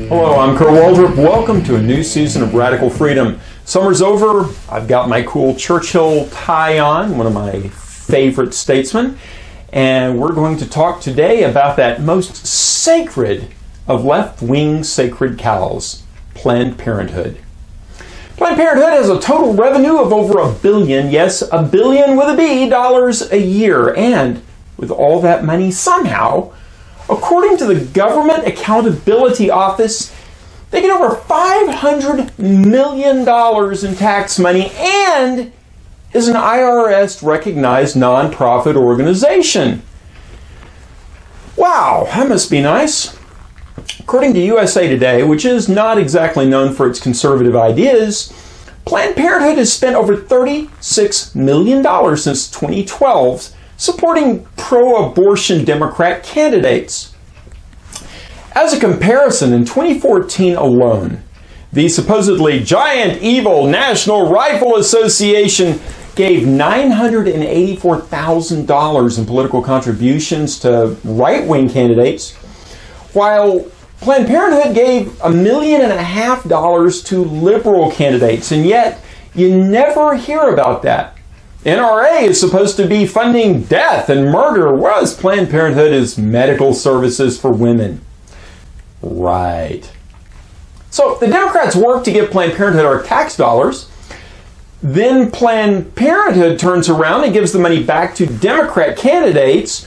Hello, I'm Kurt Waldrop. Welcome to a new season of Radical Freedom. Summer's over. I've got my cool Churchill tie on, one of my favorite statesmen, and we're going to talk today about that most sacred of left-wing sacred cows, Planned Parenthood. Planned Parenthood has a total revenue of over $1 billion, yes, $1 billion with a B, dollars a year. And with all that money, somehow, according to the Government Accountability Office, they get over $500 million in tax money and is an IRS-recognized nonprofit organization. Wow, that must be nice. According to USA Today, which is not exactly known for its conservative ideas, Planned Parenthood has spent over $36 million since 2012 supporting pro-abortion Democrat candidates. As a comparison, in 2014 alone, the supposedly giant evil National Rifle Association gave $984,000 in political contributions to right-wing candidates, while Planned Parenthood gave $1.5 million to liberal candidates, and yet you never hear about that. NRA is supposed to be funding death and murder, whereas Planned Parenthood is medical services for women. Right. So the Democrats work to give Planned Parenthood our tax dollars. Then Planned Parenthood turns around and gives the money back to Democrat candidates,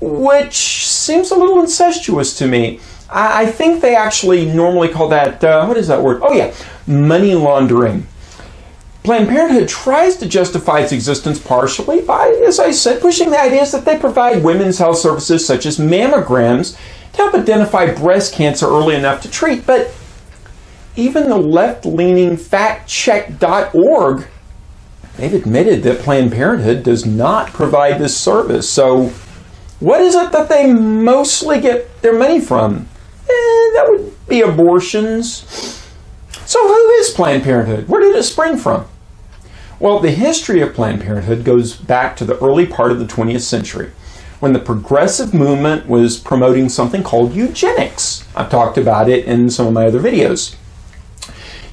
which seems a little incestuous to me. I think they actually normally call that, what is that word? Oh yeah, money laundering. Planned Parenthood tries to justify its existence partially by, as I said, pushing the ideas that they provide women's health services such as mammograms to help identify breast cancer early enough to treat. But even the left-leaning factcheck.org, they've admitted that Planned Parenthood does not provide this service. So what is it that they mostly get their money from? That would be abortions. So who is Planned Parenthood? Where did it spring from? Well, the history of Planned Parenthood goes back to the early part of the 20th century, when the progressive movement was promoting something called eugenics. I've talked about it in some of my other videos.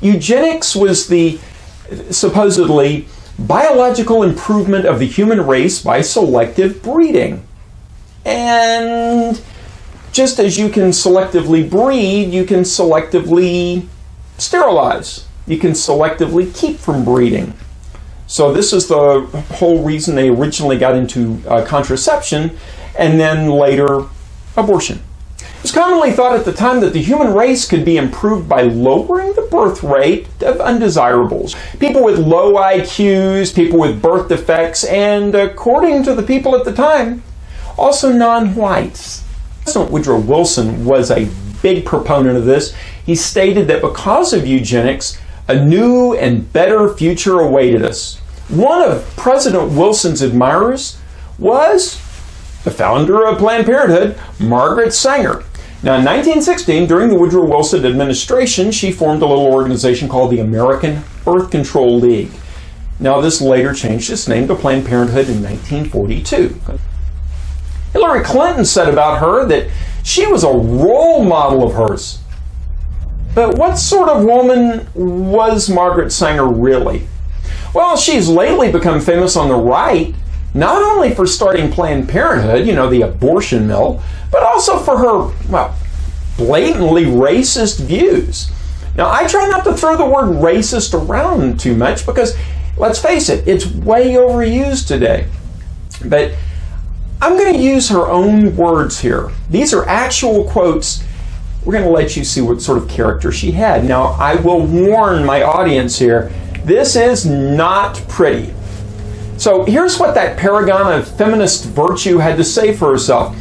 Eugenics was the supposedly biological improvement of the human race by selective breeding. And just as you can selectively breed, you can selectively sterilize. You can selectively keep from breeding. So this is the whole reason they originally got into contraception and then later abortion. It was commonly thought at the time that the human race could be improved by lowering the birth rate of undesirables. People with low IQs, people with birth defects, and according to the people at the time, also non-whites. President Woodrow Wilson was a big proponent of this. He stated that because of eugenics, a new and better future awaited us. One of President Wilson's admirers was the founder of Planned Parenthood, Margaret Sanger. Now, in 1916, during the Woodrow Wilson administration, she formed a little organization called the American Birth Control League. Now, this later changed its name to Planned Parenthood in 1942. Hillary Clinton said about her that she was a role model of hers. But what sort of woman was Margaret Sanger really? Well, she's lately become famous on the right, not only for starting Planned Parenthood, the abortion mill, but also for her, blatantly racist views. Now, I try not to throw the word racist around too much because, let's face it, it's way overused today. But I'm going to use her own words here. These are actual quotes. We're going to let you see what sort of character she had. Now, I will warn my audience here, this is not pretty. So here's what that paragon of feminist virtue had to say for herself.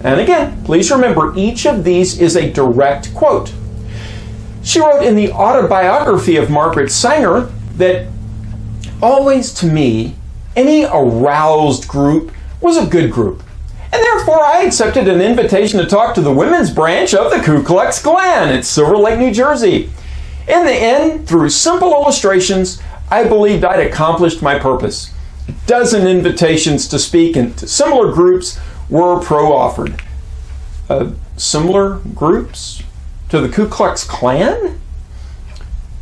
And again, please remember, each of these is a direct quote. She wrote in the autobiography of Margaret Sanger that always to me, any aroused group was a good group. And therefore, I accepted an invitation to talk to the women's branch of the Ku Klux Klan at Silver Lake, New Jersey. In the end, through simple illustrations, I believed I'd accomplished my purpose. A dozen invitations to speak into similar groups were offered. Similar groups? to the Ku Klux Klan.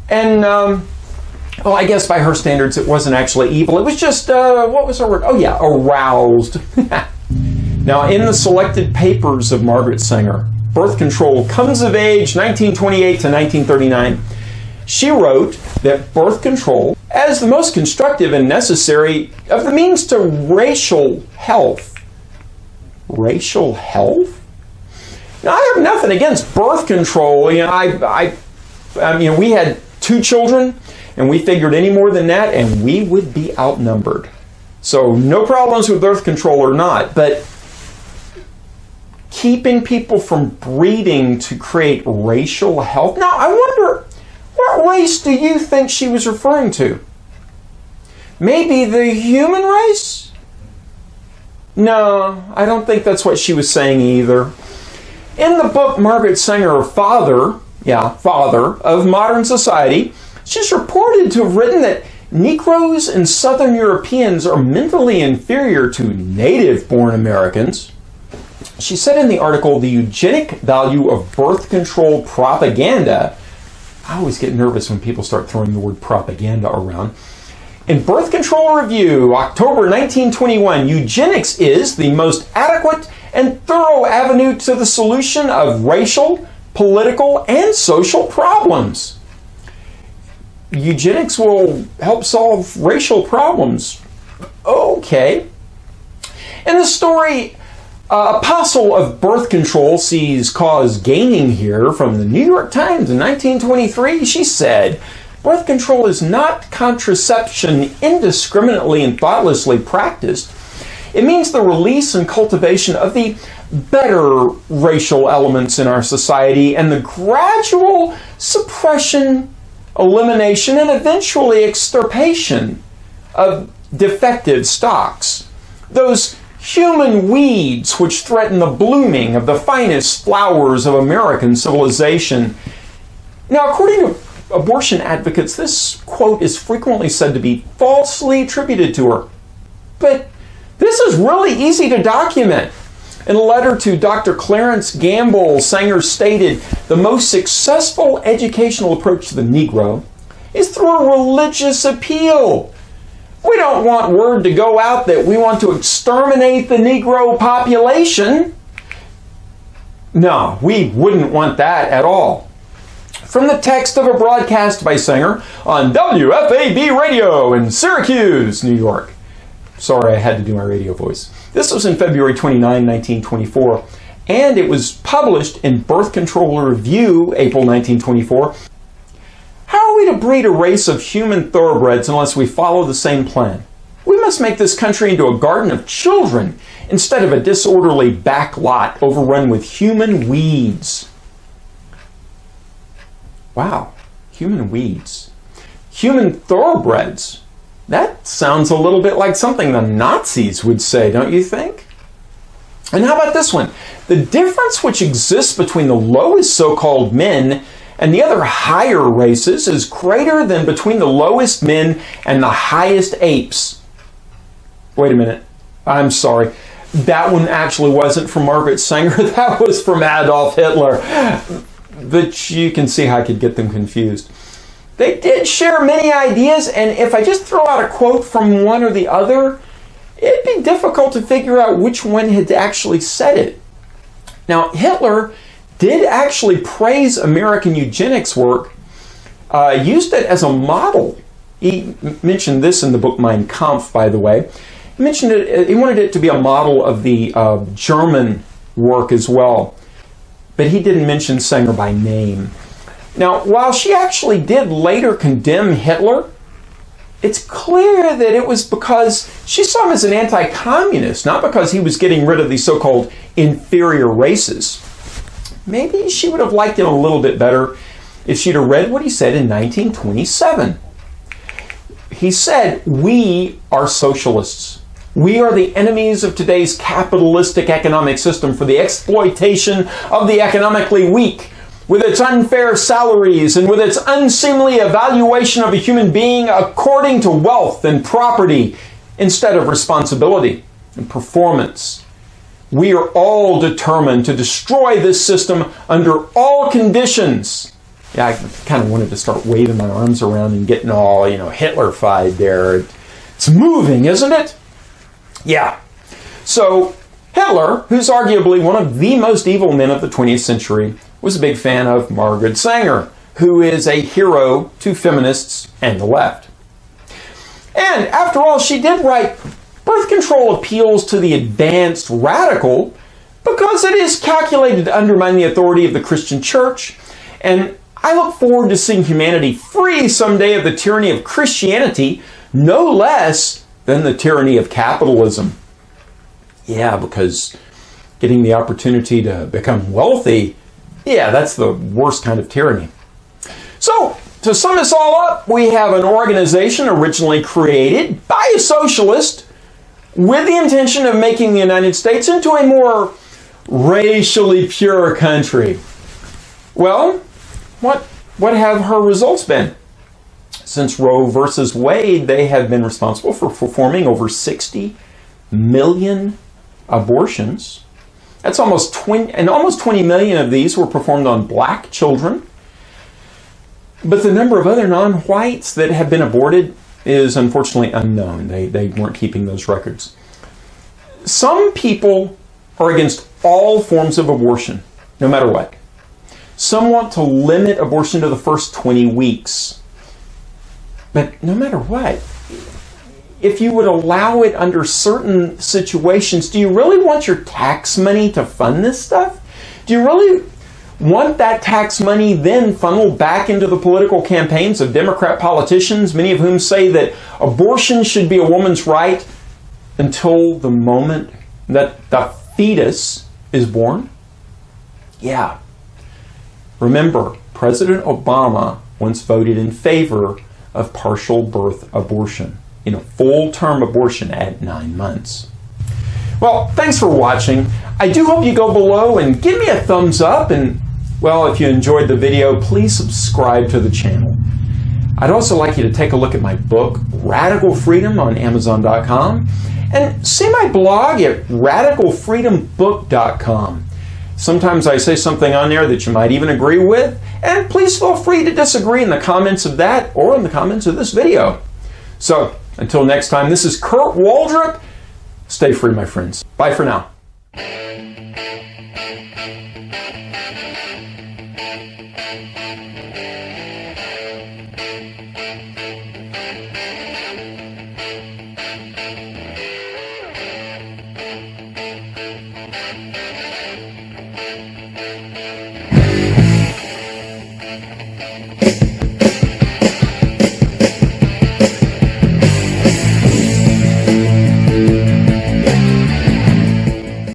And, well, I guess by her standards, it wasn't actually evil. It was just, what was her word? Oh, yeah, aroused. Now, in the selected papers of Margaret Sanger, Birth Control Comes of Age, 1928 to 1939, she wrote that birth control, as the most constructive and necessary of the means to racial health. Racial health? Now, I have nothing against birth control. You know, I mean, we had 2 children, and we figured any more than that, and we would be outnumbered. So, no problems with birth control or not, but keeping people from breeding to create racial health. Now, I wonder, what race do you think she was referring to? Maybe the human race? No, I don't think that's what she was saying either. In the book Margaret Sanger, Father of Modern Society, she's reported to have written that Negroes and Southern Europeans are mentally inferior to native-born Americans. She said in the article, "The eugenic value of birth control propaganda." I always get nervous when people start throwing the word propaganda around. In Birth Control Review, October 1921, eugenics is the most adequate and thorough avenue to the solution of racial, political, and social problems. Eugenics will help solve racial problems. Okay. In the story, Apostle of Birth Control sees cause gaining here from the New York Times in 1923. She said, "Birth control is not contraception indiscriminately and thoughtlessly practiced. It means the release and cultivation of the better racial elements in our society and the gradual suppression, elimination, and eventually extirpation of defective stocks. Those human weeds which threaten the blooming of the finest flowers of American civilization." Now, according to abortion advocates, this quote is frequently said to be falsely attributed to her. But this is really easy to document. In a letter to Dr. Clarence Gamble, Sanger stated, "The most successful educational approach to the Negro is through a religious appeal. We don't want word to go out that we want to exterminate the Negro population. No, we wouldn't want that at all." From the text of a broadcast by Sanger on WFAB Radio in Syracuse, New York. Sorry, I had to do my radio voice. This was in February 29, 1924, and it was published in Birth Control Review, April 1924. How are we to breed a race of human thoroughbreds unless we follow the same plan? We must make this country into a garden of children instead of a disorderly back lot overrun with human weeds. Wow, human weeds. Human thoroughbreds. That sounds a little bit like something the Nazis would say, don't you think? And how about this one? The difference which exists between the lowest so-called men and the other higher races is greater than between the lowest men and the highest apes. Wait a minute. I'm sorry. That one actually wasn't from Margaret Sanger. That was from Adolf Hitler. But you can see how I could get them confused. They did share many ideas, and if I just throw out a quote from one or the other, it'd be difficult to figure out which one had actually said it. Now, Hitler did actually praise American eugenics work, used it as a model. He mentioned this in the book Mein Kampf, by the way. He mentioned it, he wanted it to be a model of the German work as well. But he didn't mention Sanger by name. Now, while she actually did later condemn Hitler, it's clear that it was because she saw him as an anti-communist, not because he was getting rid of these so-called inferior races. Maybe she would have liked him a little bit better if she'd have read what he said in 1927. He said, "We are socialists. We are the enemies of today's capitalistic economic system for the exploitation of the economically weak, with its unfair salaries and with its unseemly evaluation of a human being according to wealth and property instead of responsibility and performance. We are all determined to destroy this system under all conditions. Yeah, I kind of wanted to start waving my arms around and getting all, Hitler-fied there. It's moving, isn't it? Yeah. So Hitler, who's arguably one of the most evil men of the 20th century, was a big fan of Margaret Sanger, who is a hero to feminists and the left. And after all, she did write birth control appeals to the advanced radical because it is calculated to undermine the authority of the Christian church. And I look forward to seeing humanity free someday of the tyranny of Christianity, no less than the tyranny of capitalism. Yeah, because getting the opportunity to become wealthy, yeah, that's the worst kind of tyranny. So, to sum this all up, we have an organization originally created by a socialist with the intention of making the United States into a more racially pure country. Well, what have her results been? Since Roe versus Wade, they have been responsible for performing over 60 million abortions. That's almost 20 million of these were performed on black children. But the number of other non-whites that have been aborted is unfortunately unknown. They weren't keeping those records. Some people are against all forms of abortion, no matter what. Some want to limit abortion to the first 20 weeks. But no matter what, if you would allow it under certain situations, do you really want your tax money to fund this stuff? Do you really want that tax money then funneled back into the political campaigns of Democrat politicians, many of whom say that abortion should be a woman's right until the moment that the fetus is born? Yeah. Remember, President Obama once voted in favor of partial birth abortion, full-term abortion at 9 months. Well, thanks for watching. I do hope you go below and give me a thumbs up, and, well, if you enjoyed the video, please subscribe to the channel. I'd also like you to take a look at my book, Radical Freedom, on Amazon.com, and see my blog at radicalfreedombook.com. Sometimes I say something on there that you might even agree with, and please feel free to disagree in the comments of that or in the comments of this video. So, until next time, this is Kurt Waldrop. Stay free, my friends. Bye for now.